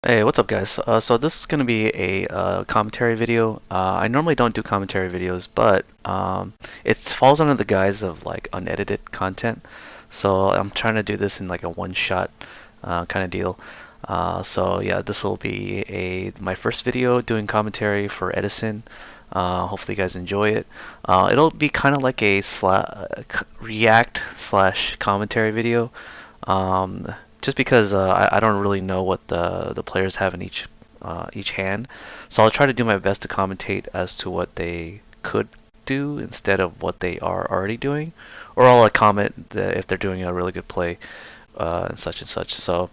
Hey, what's up, guys? So this is going to be a commentary video. I normally don't do commentary videos, but it falls under the guise of like unedited content. So I'm trying to do this in like a one-shot kind of deal. So yeah, this will be my first video doing commentary for Edison. Hopefully you guys enjoy it. It'll be kind of like a react slash commentary video. Um, just because I don't really know what the players have in each hand, so I'll try to do my best to commentate as to what they could do instead of what they are already doing, or I'll comment that if they're doing a really good play and such and such. So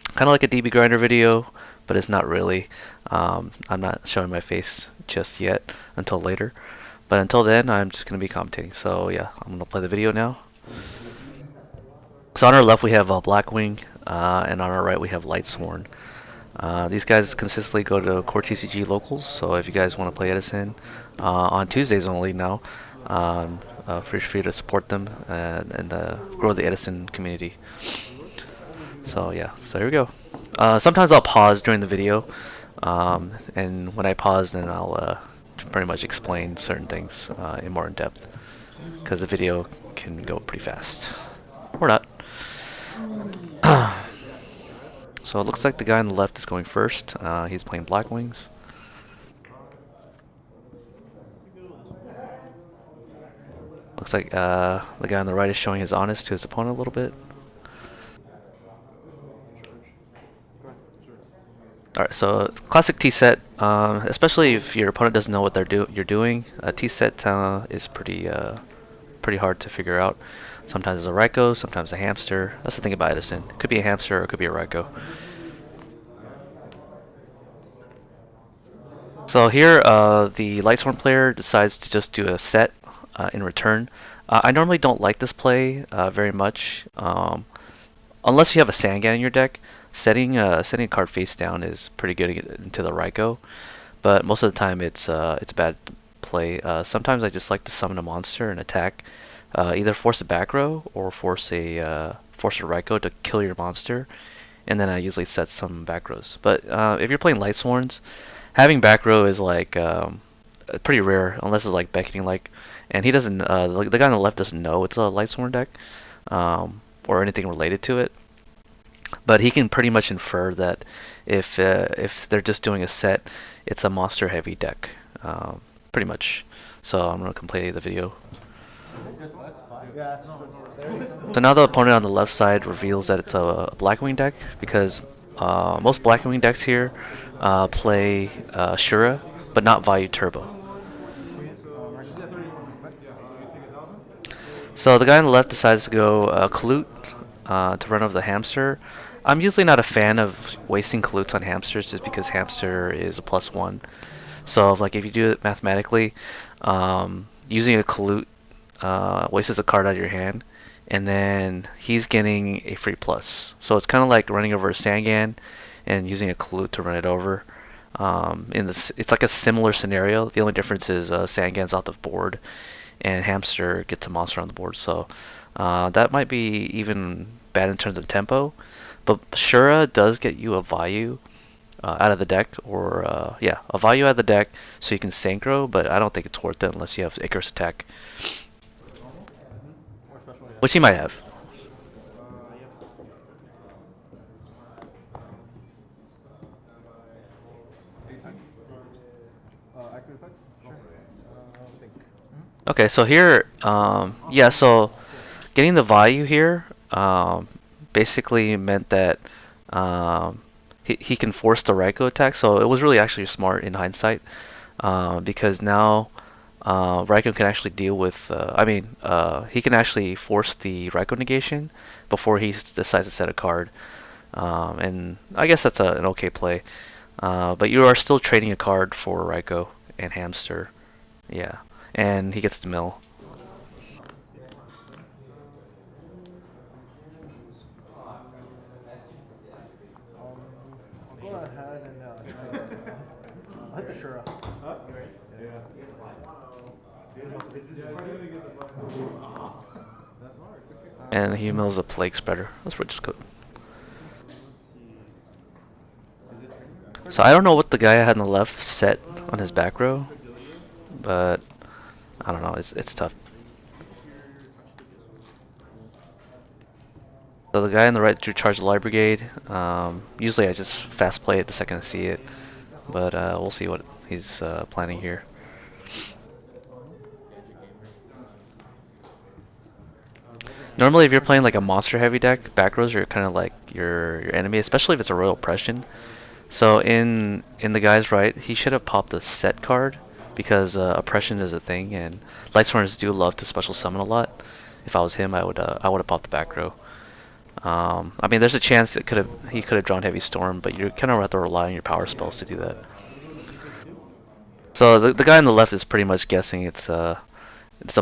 kind of like a DB grinder video, but it's not really. I'm not showing my face just yet until later, but until then I'm just gonna be commentating. So yeah, I'm gonna play the video now. So on our left we have Blackwing, and on our right we have Lightsworn. These guys consistently go to Core TCG locals, so if you guys want to play Edison on Tuesdays only now, feel free to support them and grow the Edison community. So yeah, so here we go. Sometimes I'll pause during the video, and when I pause, then I'll pretty much explain certain things in more in depth, because the video can go pretty fast, or not. So it looks like the guy on the left is going first. He's playing Blackwings. Looks like the guy on the right is showing his honest to his opponent a little bit. Alright, so classic T set, especially if your opponent doesn't know what you're doing. A T set is pretty hard to figure out. Sometimes it's a Raikou, sometimes a hamster. That's the thing about Edison. It could be a hamster or it could be a Raikou. So here, the Lightsworn player decides to just do a set in return. I normally don't like this play very much, unless you have a Sangan in your deck. Setting a card face down is pretty good to get into the Raikou, but most of the time it's bad play. Sometimes I just like to summon a monster and attack, either force a back row or force a Raikou to kill your monster, and then I usually set some back rows. But if you're playing Lightsworns, having back row is like pretty rare unless it's like beckoning like, and he doesn't. The guy on the left doesn't know it's a Lightsworn deck or anything related to it, but he can pretty much infer that if they're just doing a set, it's a monster heavy deck, pretty much. So I'm gonna complete the video. So now the opponent on the left side reveals that it's a Blackwing deck because most Blackwing decks here play Shura, but not Vayu Turbo. So the guy on the left decides to go Klute to run over the hamster. I'm usually not a fan of wasting Klutes on hamsters just because hamster is a +1. So like if you do it mathematically, using a Klute wastes a card out of your hand, and then he's getting a free plus. So it's kind of like running over a Sangan and using a Klute to run it over. It's like a similar scenario. The only difference is Sangan's off the board and Hamster gets a monster on the board. So that might be even bad in terms of tempo. But Shura does get you a Vayu out of the deck, or yeah, a Vayu out of the deck, so you can Synchro. But I don't think it's worth it unless you have Icarus attack, which he might have. Okay, so here, yeah, so getting the Vayu here basically meant that he can force the Raikou attack, so it was really actually smart in hindsight because now Raikou can actually deal with, he can actually force the Raikou negation before he decides to set a card, and I guess that's an okay play, but you are still trading a card for Raikou and Hamster, yeah, and he gets the mill. And he mills a plague spreader. That's pretty just good. So I don't know what the guy had on the left set on his back row, but I don't know. It's tough. So the guy on the right drew charge the Light Brigade. Usually I just fast play it the second I see it, but we'll see what he's planning here. Normally, if you're playing like a monster heavy deck, back rows are kind of like your enemy, especially if it's a Royal Oppression. So in the guy's right, he should have popped the set card because oppression is a thing, and Lightsworns do love to special summon a lot. If I was him, I would have popped the back row. I mean, there's a chance that he could have drawn Heavy Storm, but you kind of have to rely on your power spells to do that. So the guy on the left is pretty much guessing it's a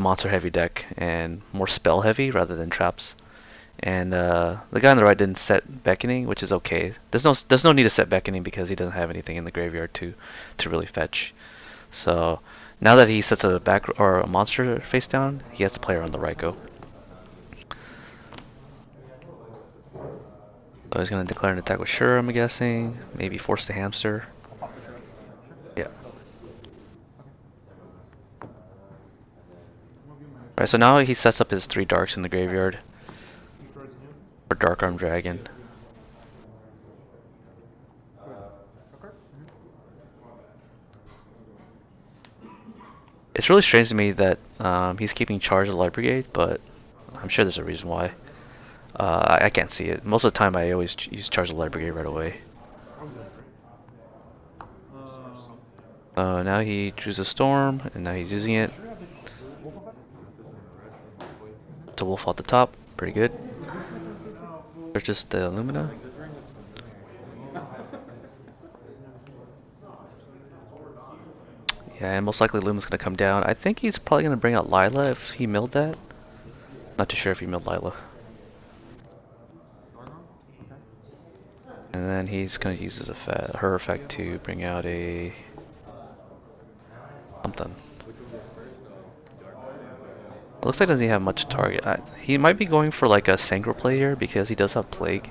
monster heavy deck and more spell heavy rather than traps. And the guy on the right didn't set Beckoning, which is okay. There's no need to set Beckoning because he doesn't have anything in the graveyard to really fetch. So now that he sets a back or a monster face down, he has to play around the right go. So he's gonna declare an attack with Sure, I'm guessing. Maybe force the hamster. Yeah. Alright, so now he sets up his 3 darks in the graveyard for Dark Arm Dragon. It's really strange to me that he's keeping charge of the Light Brigade, but I'm sure there's a reason why. I can't see it. Most of the time I always use charge of the Light Brigade right away. Now he drews a Storm, and now he's using it. It's a Wolf off the top, pretty good. Purchase the Lumina. Yeah, and most likely Luma's gonna come down. I think he's probably gonna bring out Lila if he milled that. Not too sure if he milled Lila. And then he's gonna use his her effect to bring out a something. Looks like doesn't have much target. He might be going for like a Synchro play here because he does have Plague.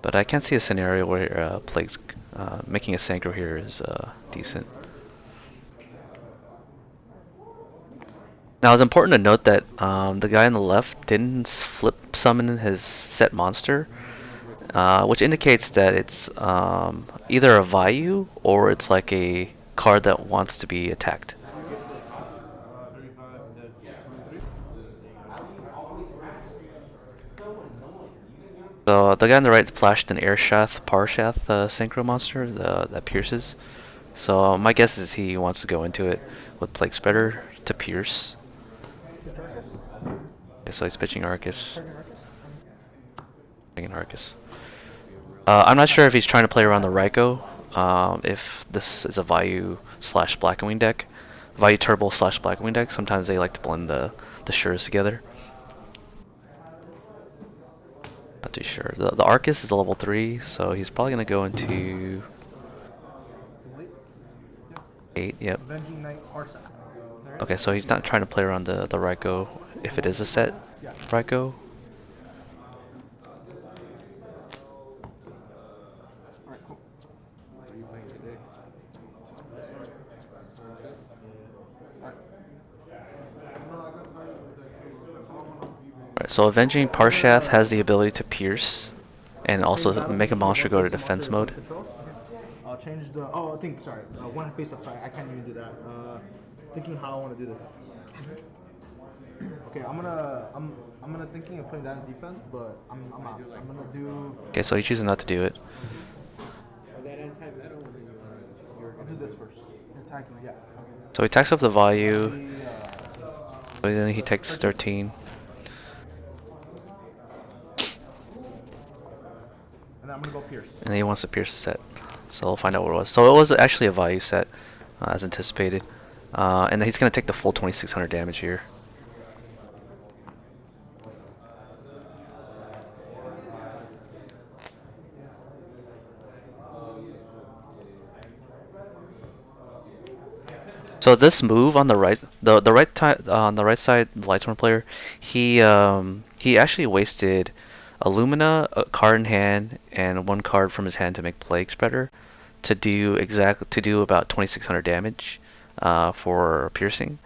But I can't see a scenario where Plague's making a Synchro here is decent. Now it's important to note that the guy on the left didn't flip summon his set monster, which indicates that it's either a Vayu or it's like a card that wants to be attacked. So the guy on the right flashed an Airshath, Parshath Synchro monster that pierces. So my guess is he wants to go into it with Plague Spreader to pierce. Okay, so he's pitching Arcus. Arcus. I'm not sure if he's trying to play around the Raikou. If this is a Vayu slash Blackwing deck, Vayu Turbo slash Blackwing deck. Sometimes they like to blend the Shures together. Not too sure. The Arcus is a level 3, so he's probably gonna go into 8. Yep. Okay, so he's not trying to play around the Raikou if it is a set Raikou. Right, so Avenging Parshath has the ability to pierce and also make a monster go to defense mode. I'll change the. Oh, I think. Sorry. One face up. Sorry, I can't even do that. Thinking how I want to do this. Okay, I'm gonna thinking of putting that in defense, but I'm out. I'm gonna do. Okay, so he chooses not to do it. I'll do this first. Attacking, yeah. So he attacks up the Vayu. So then he takes 13. And I'm gonna go pierce. And then he wants to pierce the set. So we'll find out what it was. So it was actually a Vayu set, as anticipated. And then he's going to take the full 2600 damage here. So this move on the right, on the right side, the Lightsworn player, he actually wasted a Lumina, a card in hand, and 1 card from his hand to make Plague Spreader to do about 2600 damage for piercing.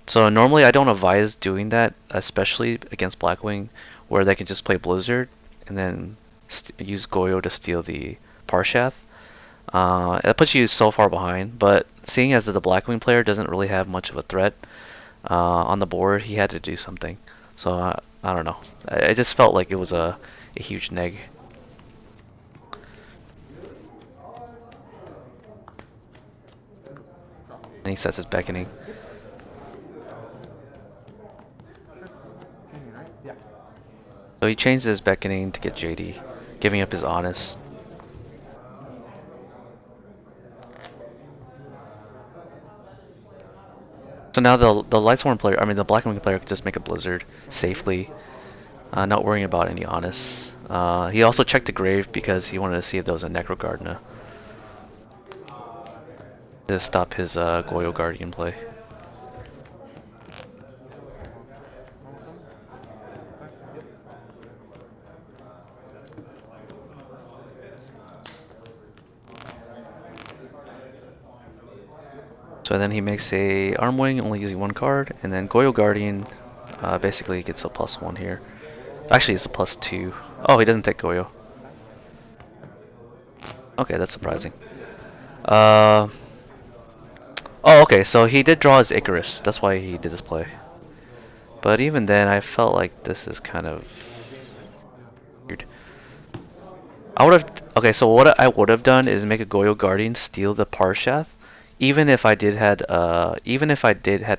So normally I don't advise doing that, especially against Blackwing, where they can just play Blizzard and then use Goyo to steal the Parshath. That puts you so far behind, but seeing as the Blackwing player doesn't really have much of a threat on the board, he had to do something. So I don't know. I just felt like it was a huge neg. And he sets his beckoning. Yep. Sure. Changing, right? Yeah. So he changed his beckoning to get JD, giving up his honest. So now the Lightsworn player, I mean the Blackwing player, could just make a Blizzard safely, not worrying about any honest. He also checked the grave because he wanted to see if there was a Necro Gardener to stop his Goyo Guardian play. Almost done? Okay. Yep. So then he makes a Armwing, only using one card, and then Goyo Guardian basically gets a +1 here. Actually, it's a +2. Oh, he doesn't take Goyo. Okay. Okay, that's You done? surprising. Uh, oh, okay, so he did draw his Icarus. That's why he did this play. But even then, I felt like this is kind of weird. I would have. Okay, so what I would have done is make a Goyo Guardian steal the Parshath, even if I did had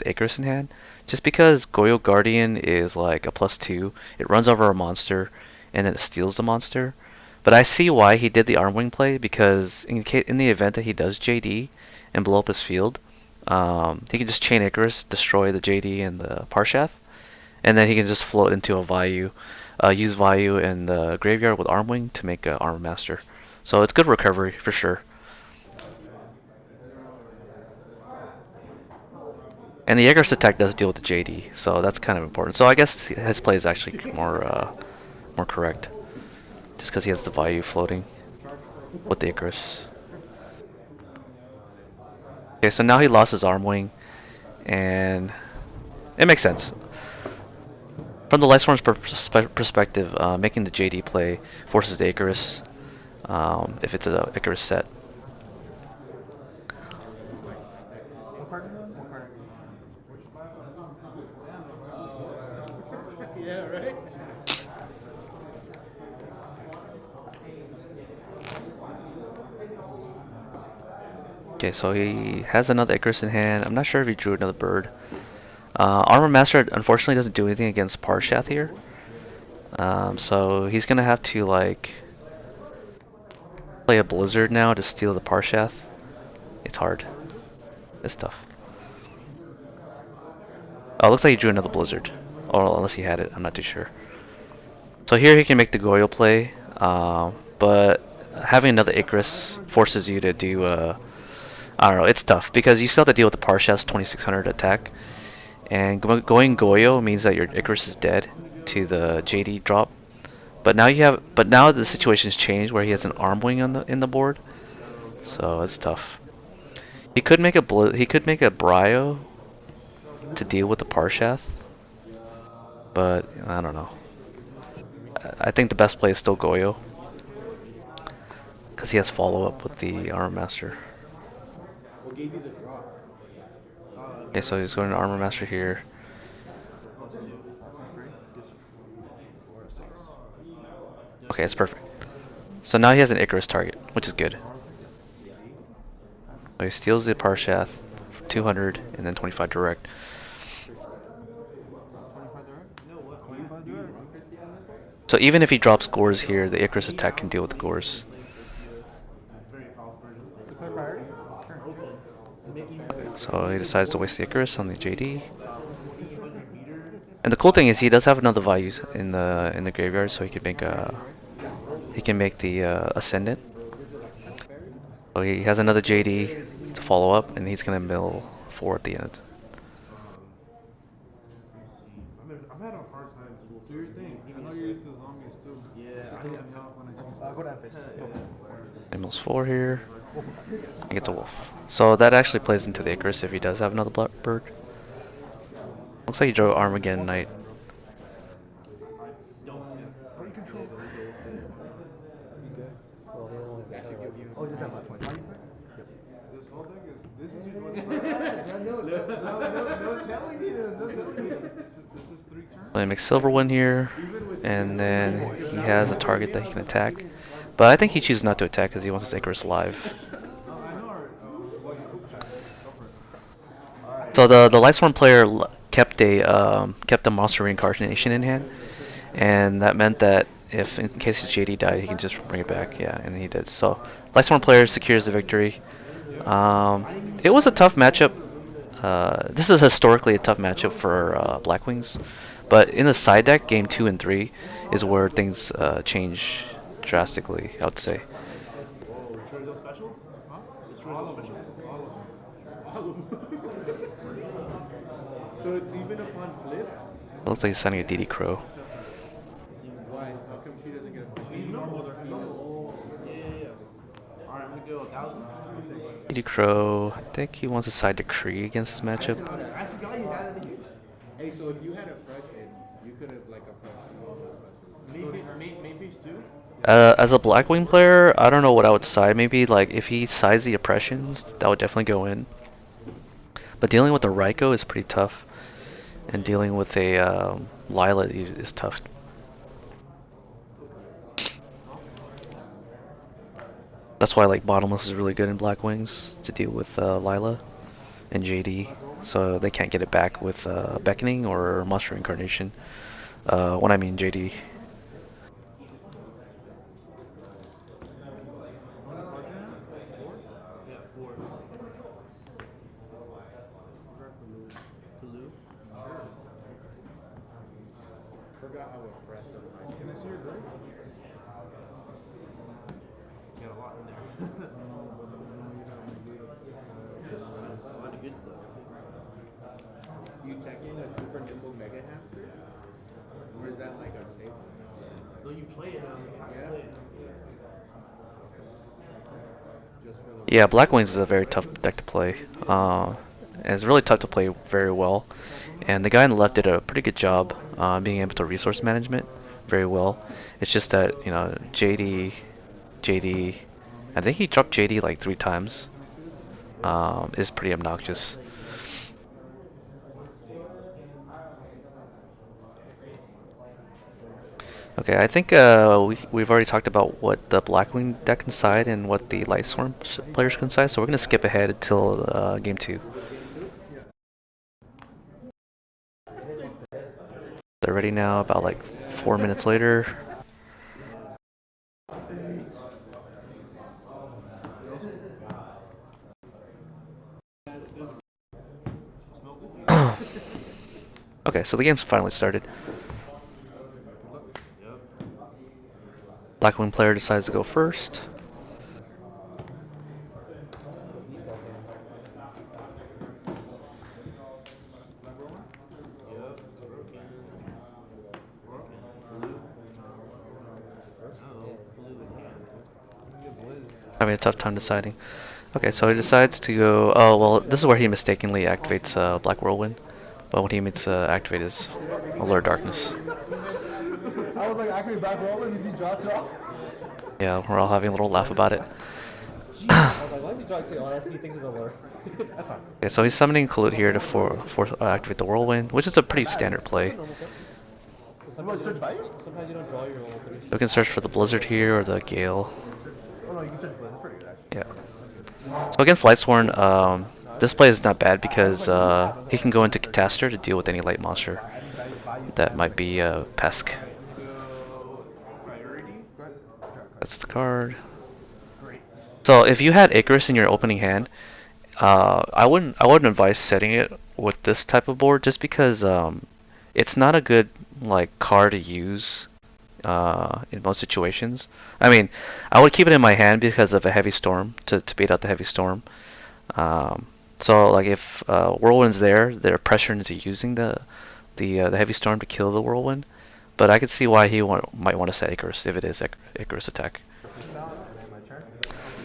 Icarus in hand, just because Goyo Guardian is like a +2, it runs over a monster, and then it steals the monster. But I see why he did the Armwing play because in the event that he does JD and blow up his field, he can just chain Icarus, destroy the JD and the Parshath, and then he can just float into a Vayu, use Vayu in the graveyard with Armwing to make a Armor Master. So it's good recovery for sure. And the Icarus attack does deal with the JD, so that's kind of important. So I guess his play is actually more correct, just because he has the Vayu floating with the Icarus. Okay, so now he lost his Armwing, and it makes sense. From the Lightsworn's perspective, making the JD play forces the Icarus if it's an Icarus set. Wait. One card? One card activation. Yeah, right? Okay, so he has another Icarus in hand. I'm not sure if he drew another bird. Armor Master unfortunately doesn't do anything against Parshath here. So he's gonna have to like play a Blizzard now to steal the Parshath. It's hard. It's tough. Oh, it looks like he drew another Blizzard. Or unless he had it, I'm not too sure. So here he can make the Goyo play, but having another Icarus forces you to do I don't know, it's tough because you still have to deal with the Parshath's 2600 attack, and going Goyo means that your Icarus is dead to the JD drop. But now the situation's changed where he has an Armwing on the in the board, so it's tough. He could make a Brio to deal with the Parshath, but I don't know. I think the best play is still Goyo because he has follow up with the Armor Master. What gave you the draw? Okay, so he's going to Armor Master here. Plus two. For free? Just or a six. Okay, it's perfect. So now he has an Icarus target, which is good. So he steals the Parshath for 200 and then 25 direct. 25 direct? 25 direct? So even if he drops Gores here, the Icarus attack can deal with the Gores. Declare priority? Sure. So he decides to waste the Icarus on the JD. And the cool thing is he does have another value in the graveyard, so he can make the Ascendant. So he has another JD to follow up, and he's gonna mill 4 at the end. I'm having a hard time. So your thing. I know you're used to zombies too. Yeah, I need help when I choose. Go down face. Animals 4 here. He gets a wolf. So that actually plays into the Icarus if he does have another bird. Looks like he drew Armageddon Knight. Bird control. You good? Well, he only has actually give you. Oh, just have my point. This whole thing is this is No, telling me this is 3 turns. Let me make Silverwind here, and then he has a target that he can attack. But I think he chooses not to attack because he wants his Icarus alive. I know our So the Lightsworn player kept a monster reincarnation in hand, and that meant that if in case his JD died, he can just bring it back. Yeah, and he did. So Lightsworn player secures the victory. It was a tough matchup. This is historically a tough matchup for Blackwings, but in the side deck, game 2 and 3 is where things change drastically, I would say. special? Huh? It's all special. All of them. So it's even upon flip? It looks like he's signing a DD Crow. Why? How come she doesn't get a flip? She's normal with her female. Yeah. Alright, I'm gonna go 1,000. DD Crow, I think he wants to side decree against this matchup. I forgot you had it. Hey, so if you had a fresh in, you could have like approached all those specials. Main phase 2? As a Blackwing player, I don't know what I would side. Maybe like if he sides the oppressions, that would definitely go in. But dealing with a Raiko is pretty tough, and dealing with a Lila is tough. That's why like Bottomless is really good in Blackwings to deal with Lila and JD, so they can't get it back with Beckoning or Monster Incarnation. When I mean JD. Forgot how impressive my Can I see your grade? Got a lot in there. A lot of good stuff. You checking a super nimble mega hamster? Or is that like a staple? No, you play it now. Yeah. Play it. Just for the Yeah, Blackwings is a very tough deck to play. And it's really tough to play very well. And the guy on the left did a pretty good job being able to resource management very well. It's just that, you know, JD, I think he dropped JD like 3 times. Is pretty obnoxious. Okay, I think we've already talked about what the Blackwing deck can side and what the Lightsworn players can side, so we're going to skip ahead until game 2. They're ready now, about like 4 minutes later. Okay, so the game's finally started. Blackwing player decides to go first. Having a tough time deciding. Okay, so he decides to go. Oh well, this is where he mistakenly activates Black Whirlwind, but what he means to activate is Allure Darkness. I was like, actually back rolling, you see draw 12? Yeah, we're all having a little laugh about it. I was like, why is he drawing 2 unless he thinks it's a lure? That's fine. Okay, so he's summoning Kalut here to activate the Whirlwind, which is a pretty standard play. Sometimes you don't draw your own 3. We can search for the Blizzard here or the Gale. Oh no, you can search Blade. That's pretty good actually. Yeah. So against Lightsworn, this play is not bad because he can go into Catastor to deal with any light monster that might be Pesk. That's the card. So if you had Icarus in your opening hand, I wouldn't advise setting it with this type of board just because it's not a good like card to use in most situations. I mean, I would keep it in my hand because of a heavy storm to bait out the heavy storm. So like if Whirlwind's there, they're pressured into using the heavy storm to kill the Whirlwind. But I could see why he might want to set Icarus if it is Icarus attack. My turn.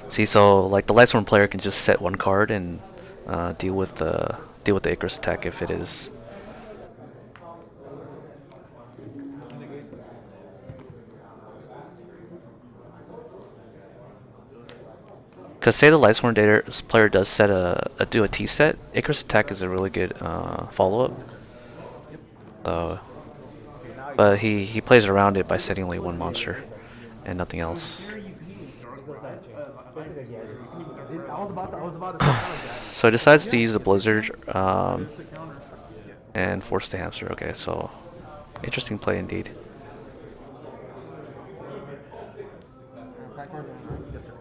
See, so like the Lightsworn player can just set one card and deal with the Icarus attack if it is. He negates it. Because say the Lightsworn player does set do a T set, Icarus attack is a really good follow up. So, Okay, now he but goes. he plays around it by setting only one monster and nothing else. I was about to say challenge that. So he decides to use the Yes, it Blizzard can. But it's a counter. and force the hamster. Okay, so interesting play indeed. Pack card one, right? Yes, sir.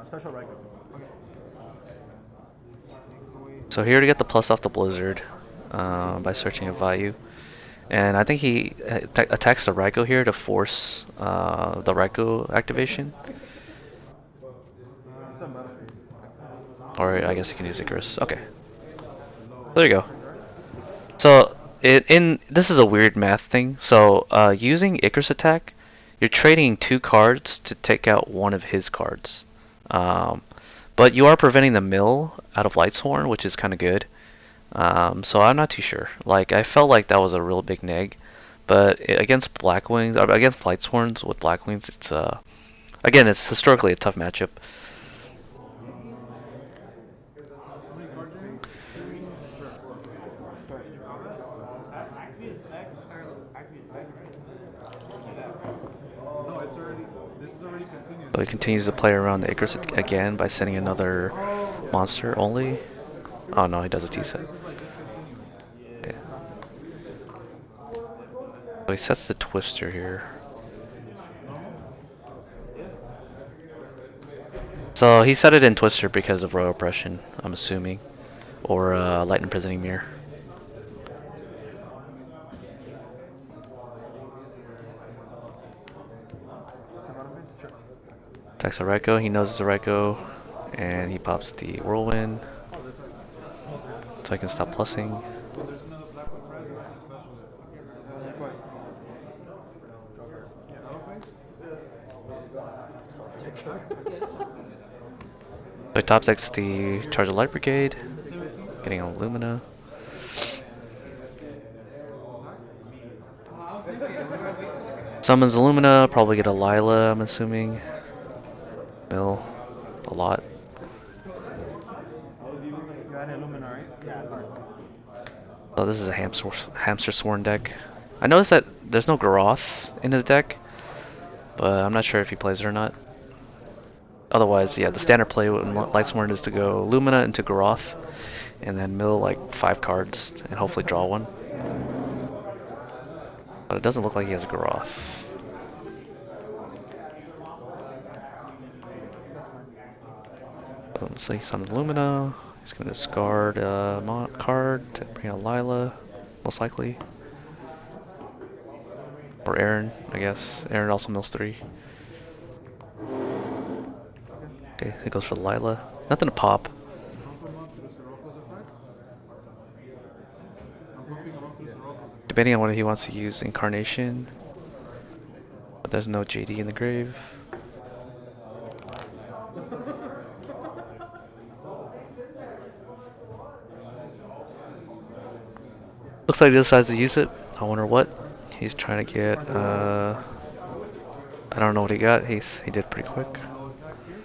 Special record. Okay. So here to get the plus off the Blizzard by searching a value. And I think he attacks the Raikou here to force the Raikou activation. It's a metal phase. Or I guess he can use Icarus. Okay, Low. there you go. So this is a weird math thing. So using Icarus attack, you're trading 2 cards to take out one of his cards. Um, but you are preventing the mill out of Lightsworn, which is kind of good. So I'm not too sure. Like I felt like that was a real big neg, but against Blackwings, against Lightsworns with Blackwings, it's again it's historically a tough matchup. How many cards do you have? 3? Sure. Correct. Did you call that? No, it's already. This is already continuous. So he continues to play around the Icarus again by sending another monster only. Oh no, he does a T Yeah, set. this is like discontinuous. Yeah. So he sets the Twister here. Normal? So he set it in Twister because of Royal Oppression, I'm assuming, or Light Imprisoning Mirror. It's a metal phase? Sure. Attacks a Raikou, he knows it's a Raikou, and he pops the Whirlwind, Oh, there's like. so I can stop plussing. Oh, there's another Blackwings present. I can special it. Go ahead. Metal face? So he top decks the Charge of Light Brigade, 17? getting a Lumina. Attack? Summons Illumina, probably get a Lila, I'm assuming. Mill, a lot. You had Illumina, right? Yeah. So this is a hamster sworn deck. I noticed that there's no Garoth in his deck, but I'm not sure if he plays it or not. Otherwise, yeah, the standard play with Lightsworn is to go Lumina into Garoth, and then mill like 5 cards and hopefully draw one. But it doesn't look like he has a Garoth. So he summons Lumina. He's going to discard a card to bring out Lila, most likely. Or Aaron, I guess. Aaron also mills 3. Okay, he goes for Lila. Nothing to pop. I'm pumping on through Sirocco's effect. I'm pumping on through Sirocco's effect. Debating on whether he wants to use Incarnation. But there's no JD in the grave. Looks like he decides to use it. I wonder what. He's trying to get, I don't know what he got. He did pretty quick. No attack pierce.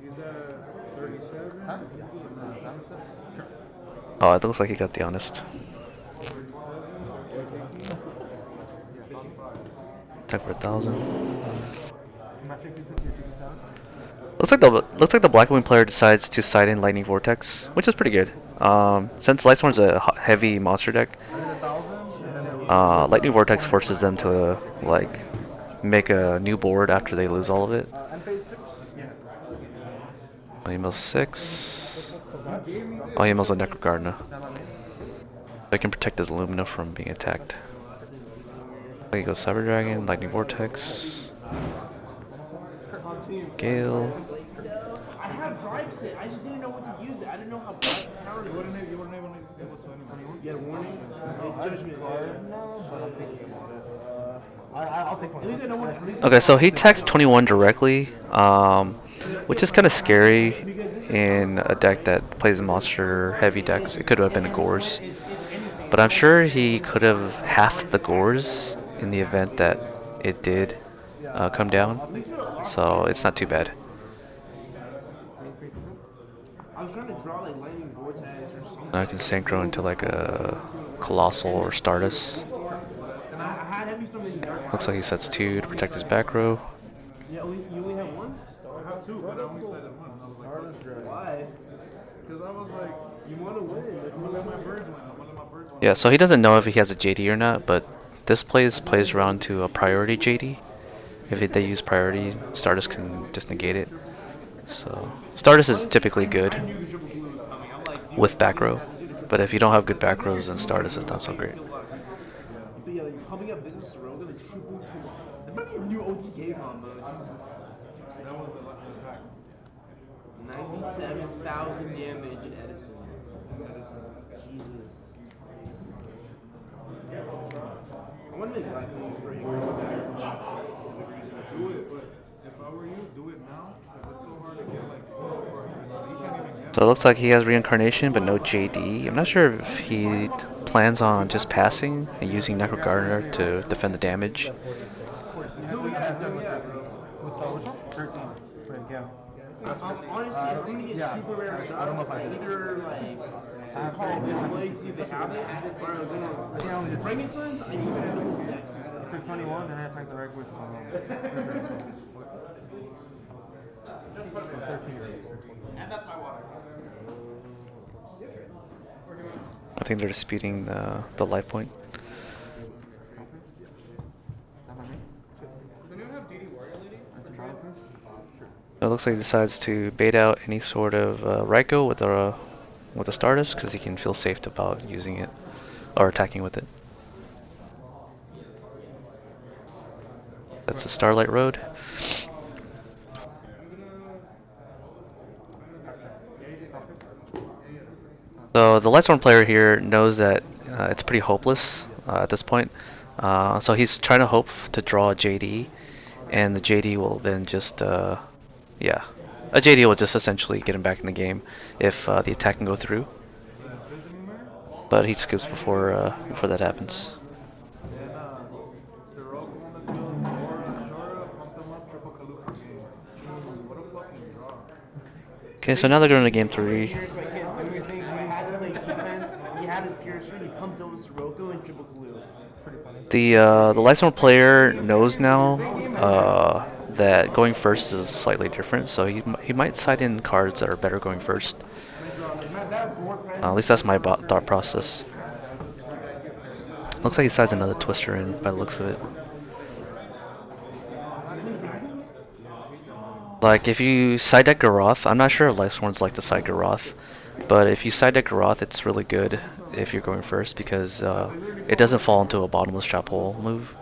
He's at 37. Huh? And then Sure. Oh, it looks like he got the Honest. 37. It's 18. Yeah, 55. Attack for 1,000. I'm at 62 to 67. Looks like the Blackwing player decides to side in Lightning Vortex, which is pretty good. Since Lightsworn's a heavy monster deck, I did 1,000, and then they lose. Lightning Vortex forces them to like make a new board after they lose all of it. End phase 6? Yeah. He mills 6. He gave me this. Oh, he mills a Necrogardener. Stand by me. They can protect his Lumina from being attacked. There he goes Cyber Dragon, Lightning Vortex, Gale. I have Bribe Sit. I just didn't know what to use it. I didn't know how Bribe powered You it. wouldn't able to anyone. You had warning? Judgment. No, but I'm thinking about it. I'll take 21. At least I know what. At least I Okay, know so how he to play attacks Blackwings. 21 directly, which is kind of scary Because this is in a Blackwings, deck right? that plays monster heavy decks. It could have been a Gores, It's anything. but It's I'm sure monsters, he swords, could have and halved cards the that act as Gores in the event tactical. that it did Yeah, come down. At least we don't lost So it. it's not too bad. I was trying to draw like lightning vortex or Now something I can like that. synchro into like a Colossal or Stardust. Heavy storm. And I had heavy storm that you dark Looks like he out. sets 2 to protect his back row. Yeah, you only have one. I have two, but I only cited one. And I was like, fuck it. Why? Because I was like, You want to win. That's I'm the gonna let whole my point. birds win. I'm gonna let my birds win. Yeah, so he doesn't know if he has a JD or not, but this plays around to a priority JD. They use priority, Stardust can just negate it. So Stardust is Honestly, typically I good knew the triple blue was coming. I'm like, with dude, back we row, have to do the triple but if you blue. don't have good As back long rows, as then you win, Stardust you're is not so winning. great. Kill a lot of people. But yeah, like pumping up Business Soroka, the triple kill. That might be a new OTK combo. Jesus. That was an attack. 97,000 damage, Edison. Edison. Jesus. I want to make Blackwings for Ingram for that specific Do reason. it, but if I were you, do it now. Because it's so hard to get like four cards right now. He can't even get So it them. looks like he has reincarnation, but no JD. I'm not sure if he plans on just passing and using Necro Gardener to defend the damage. 46. Hell yeah, hell yeah, bro. With which one? 13. Right, yeah. Honestly, if I'm gonna get Yeah, super rare I don't know if I did. either like I have call very good display, chances. see if they have it, or I'm I think I only gonna did Breaking Suns, I use Animal Dex and I stuff. took 21, then I attacked the right with 13 years. I think they're disputing the life point. Does anyone have DD Warrior Lady? It looks like he decides to bait out any sort of Raikou with a Stardust because he can feel safe about using it or attacking with it. That's a Starlight Road. So the Lightsworn player here knows that it's pretty hopeless at this point. So he's trying to hope to draw a JD, and the JD will then just, yeah, a JD will just essentially get him back in the game if the attack can go through. Playing Fizz anymore? But he scoops Fizz is before that pretty good. happens. Then Sirocco on the field, Aura, Shora, pump them up, triple Kaluka game. What a fucking draw. So Okay, so now they're going to basically, game I'm a 3. piercer, I can't do anything, so I had to play defense. He had his piercer, he pumped over Sirocco and triple glue. The Lightsworn player knows now Same game as last time. that going first is slightly different, so he might side in cards that are better going first. I'm gonna draw like that board At presence least is that's like my super thought trash. process. Looks like he sides another Twister in by the looks of it. Like if you side deck Garoth, I'm not sure if Lightsworns like to side Garoth, but if you side deck Garoth, it's really good if you're going first because it doesn't fall into a bottomless trap hole move.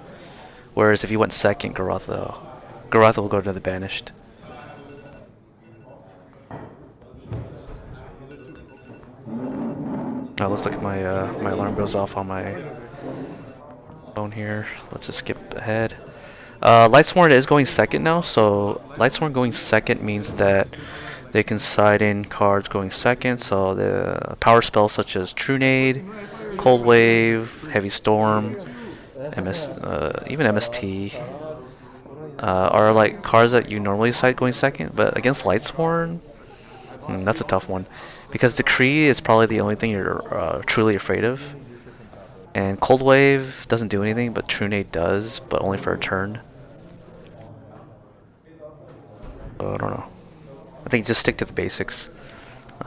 Whereas if you went second, Garoth will go to the banished. Oh, looks like my alarm goes off on my phone here. Let's just skip ahead. Lightsworn is going second now, so Lightsworn going second means that they can side in cards going second. So the power spells such as Trunade, Cold Wave, Heavy Storm, even MST are like cards that you normally side going second. But against Lightsworn, that's a tough one because Decree is probably the only thing you're truly afraid of. And Cold Wave doesn't do anything, but Trunade does, but only for a turn. So I don't know. I think just stick to the basics.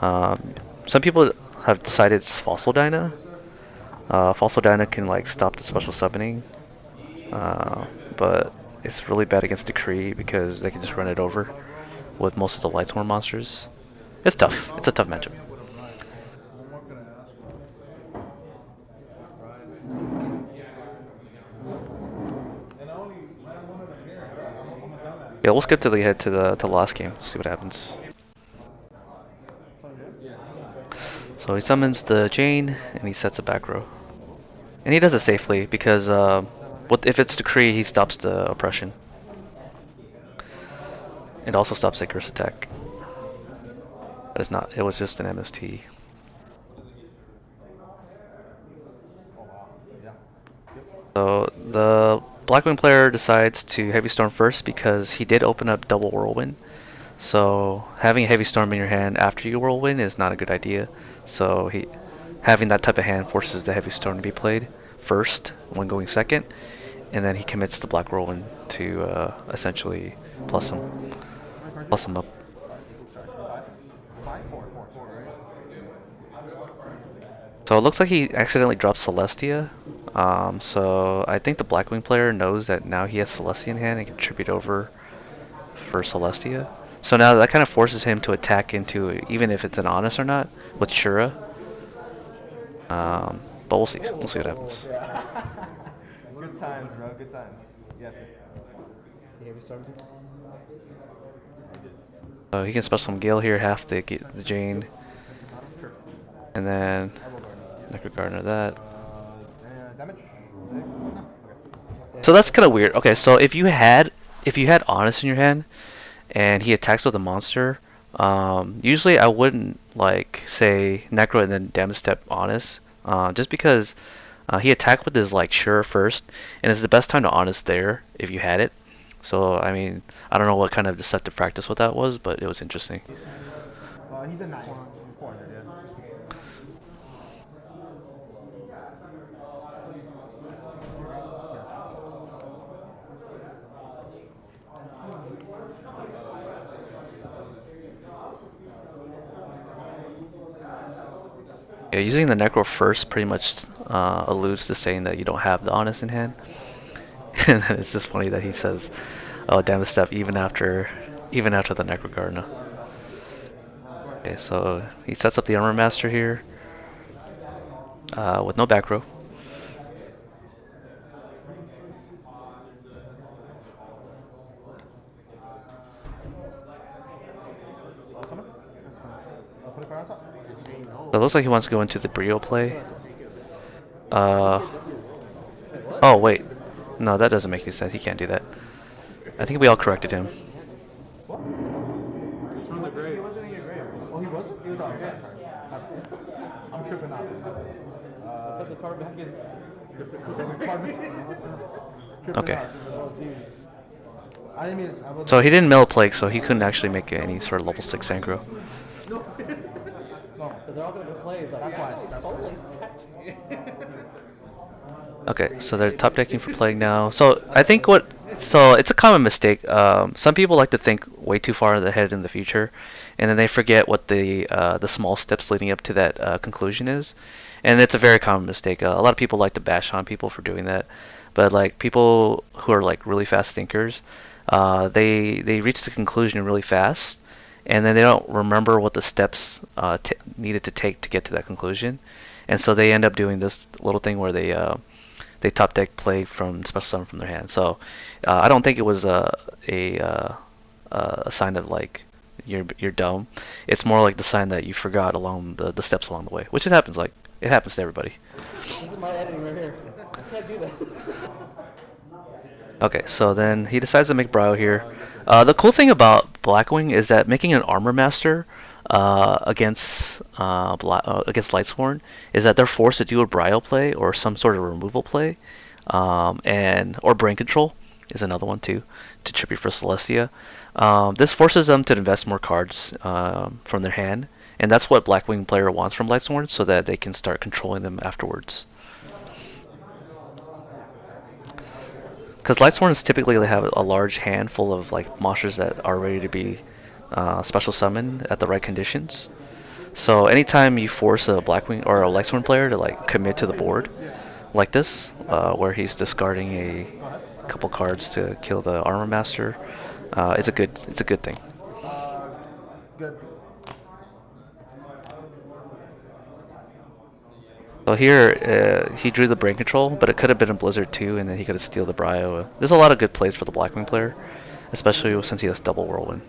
Some people have decided it's Fossil Dyna. Fossil Dyna can like stop the special summoning, but it's really bad against Decree because they can just run it over with most of the Lightsworn monsters. It's tough. It's a tough matchup. What more could I ask for? And I only ran one of them here. I'm a dumbass. Yeah, we'll skip to the last game. See what happens. So he summons the Jane and he sets a back row. And he does it safely because if it's decree, he stops the oppression. It also stops Icarus attack. But it's not. It was just an MST. Oh wow. Yeah. Yep. So the Blackwing player decides to Heavy Storm first because he did open up double Whirlwind. So having a Heavy Storm in your hand after you Whirlwind is not a good idea. So having that type of hand forces the Heavy Storm to be played first when going second, and then he commits the Black Whirlwind to essentially plus him, How many cards you plus have? him up. Five. Oops, sorry. Five. Five. Four. Four. Four, right? So it looks like he accidentally dropped Celestia. So I think the Blackwing player knows that now he has Celestia in hand and can tribute over for Celestia. So now that kind of forces him to attack into, even if it's an Honest or not, with Shura. But we'll see. We'll see what happens. Yeah. Good times, bro. Good times. Yes, sir. You have started? So he can special summon Gale here, half the Jane, Sure. and then I will guard. Necro Gardener that. Damage? No. Okay. So that's kind of weird. Okay, so if you had Honest in your hand and he attacks with a monster, usually I wouldn't like say Necro and then Damage Step Honest, just because he attacked with his like Sure first, and it's the best time to Honest there if you had it. So I mean, I don't know what kind of deceptive practice what that was, but it was interesting. He's a 9. 400, yeah. Yes. Yeah, using the Necro first pretty much alludes to saying that you don't have the Honest in hand. And then it's just funny that he says, "Oh, damn step," even after the Necrogardener. Okay, so he sets up the Armor Master here with no back row. Summon? Put a card on top? So it looks like he wants to go into the Brio play. Uh, oh wait, no, that doesn't make any sense. He can't do that. I think we all corrected him. What? Turn the grave. Oh, he wasn't? He was out. I'm tripping out. Put the card back in. Tripping Okay. out. Oh, jeez. I didn't mean. I wasn't. So he didn't mill plague, so he couldn't actually make any sort of level 6 aggro. No. Because they're all going to play. Like, that's why. That's totally stacked. Okay, so they're top decking for plague now. So I think so it's a common mistake. Some people like to think way too far ahead in the future, and then they forget what the small steps leading up to that conclusion is, and it's a very common mistake. A lot of people like to bash on people for doing that, but like people who are like really fast thinkers, they reach the conclusion really fast, and then they don't remember what the steps needed to take to get to that conclusion, and so they end up doing this little thing where they top deck play from special summon from their hand. So I don't think it was a sign of like you're dumb. It's more like the sign that you forgot along the steps along the way, which it happens to everybody. This is my editing right here. I can't do that. Okay, so then he decides to make Brio here. The cool thing about Blackwing is that making an Armor Master against Lightsworn is that they're forced to do a Brio play or some sort of removal play, and or Brain Control is another one too to tribute for Celestia. This forces them to invest more cards from their hand, and that's what Blackwing player wants from Lightsworn, so that they can start controlling them afterwards. Because Lightsworns typically have a large hand full of like monsters that are ready to be special summoned at the right conditions. So anytime you force a Blackwing or a Lightsworn player to like commit to the board, like this, where he's discarding a couple cards to kill the Armor Master, it's a good thing. Good. So here he drew the Brain Control, but it could have been a Blizzard too, and then he could have steal the Brio. There's a lot of good plays for the Blackwing player, especially since he has double Whirlwind.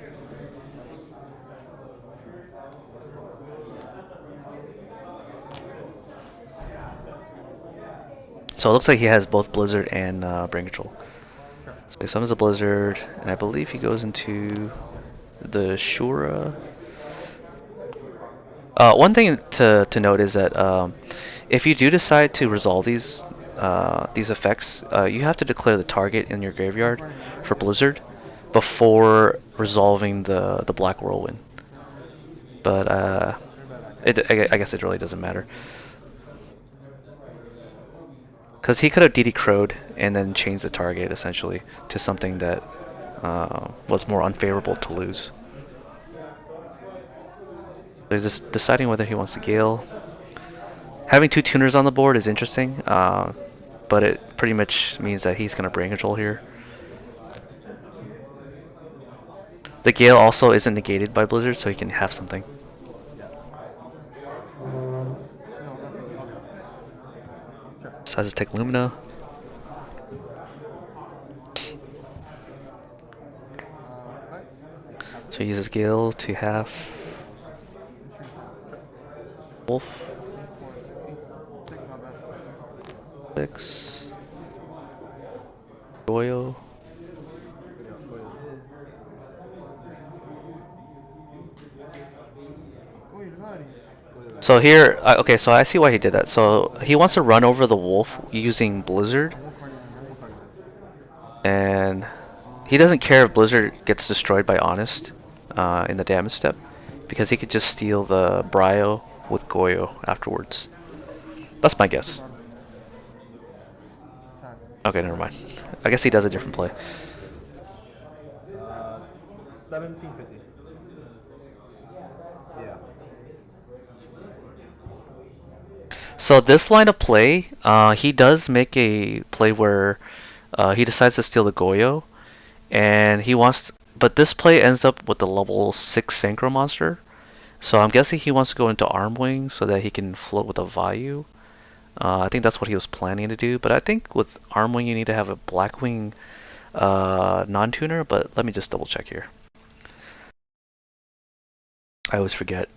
So it looks like he has both Blizzard and Brain Control. Sure. So he summons the Blizzard, and I believe he goes into the Shura. One thing to note is that if you do decide to resolve these effects, you have to declare the target in your graveyard for Blizzard before resolving the Black Whirlwind. But I guess it really doesn't matter. Because he could have DD Crowed and then changed the target essentially to something that was more unfavorable to lose. So he's just deciding whether he wants to Gale. Having two tuners on the board is interesting, but it pretty much means that he's going to Brain Control here. The Gale also isn't negated by Blizzard, so he can have something. Yeah. No, that's okay. Sure. Decides to take Lumina. Effect. So he uses Gale to have Wolf. 6, not bad. 6. Goyo. So here, okay, so I see why he did that. So he wants to run over the wolf using Blizzard, and he doesn't care if Blizzard gets destroyed by Honest in the damage step, because he could just steal the Bryo with Goyo afterwards. That's my guess. Okay, never mind. I guess he does a different play. 1750. Yeah. So this line of play, he does make a play where he decides to steal the Goyo, and he wants. But this play ends up with the level 6 Synchro monster. So I'm guessing he wants to go into Armwing so that he can float with a Vayu. I think that's what he was planning to do. But I think with Armwing you need to have a Blackwing non-tuner. But let me just double check here. I always forget.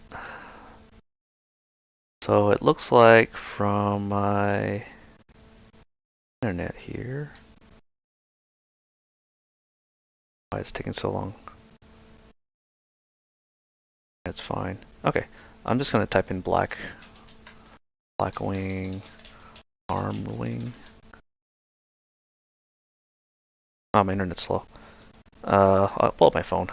So it looks like from my internet here. Why it's taking so long? That's fine. Okay, I'm just gonna type in Blackwing, Armwing. Oh, my internet's slow. I'll pull up my phone.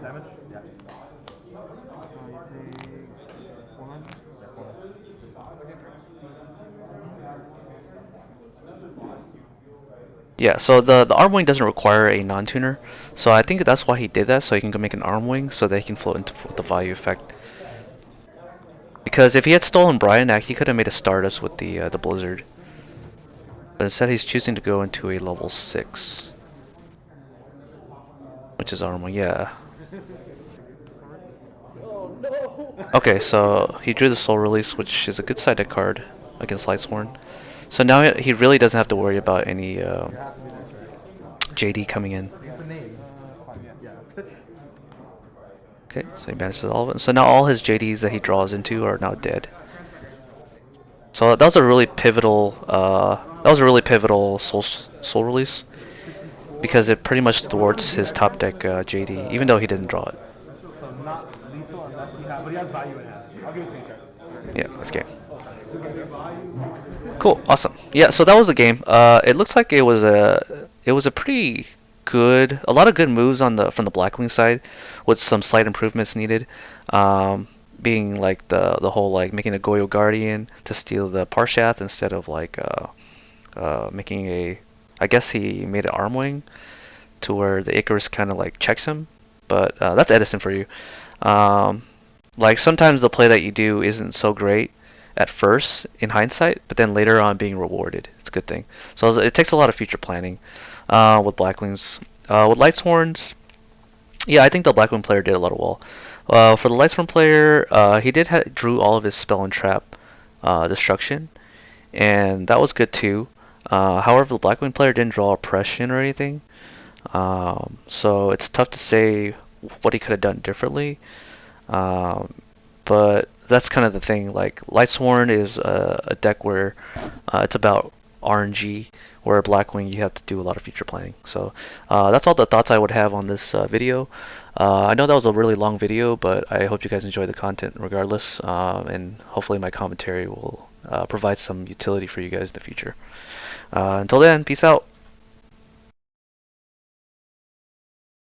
Damage? Yeah. You take 400? Yeah, 400. Yeah, so the Armwing doesn't require a non-tuner, so I think that's why he did that, so he can go make an Armwing so that he can float into with the Vayu effect. Because if he had stolen Bryonak, he could have made a Stardust with the Blizzard. But instead he's choosing to go into a level 6. Which is Armwing, yeah. Oh no! Okay, so he drew the Soul Release, which is a good side deck card against Lightsworn. So now he really doesn't have to worry about any There has to be an extra. JD coming in. It's a name. Fine, yeah. Okay, so he banishes all of it. So now all his JDs that he draws into are now dead. So that was a really pivotal. Soul Release because it pretty much thwarts his top deck JD, even though he didn't draw it. So not lethal unless he has, but he has value in hand. I'll give it to you, check. Yeah, this game. Cool, awesome. Yeah, so that was the game. It looks like it was a pretty good, a lot of good moves on the from the Blackwing side, with some slight improvements needed. Being like the whole like making a Goyo Guardian to steal the Parshath instead of like making a, I guess he made an Armwing to where the Icarus kind of like checks him, but that's Edison for you. Um, like sometimes the play that you do isn't so great at first in hindsight, but then later on being rewarded. It's a good thing. So it takes a lot of future planning with Blackwings. With Lightsworns, yeah, I think the Blackwing player did a lot of well. For the Lightsworn player, he did drew all of his spell and trap destruction, and that was good too. However, the Blackwing player didn't draw oppression or anything. So it's tough to say what he could have done differently. Um, but that's kind of the thing. Like Lightsworn is a deck where it's about RNG, where Blackwing you have to do a lot of future planning. So that's all the thoughts I would have on this video. I know that was a really long video, but I hope you guys enjoy the content regardless, and hopefully my commentary will provide some utility for you guys in the future. Until then, peace out.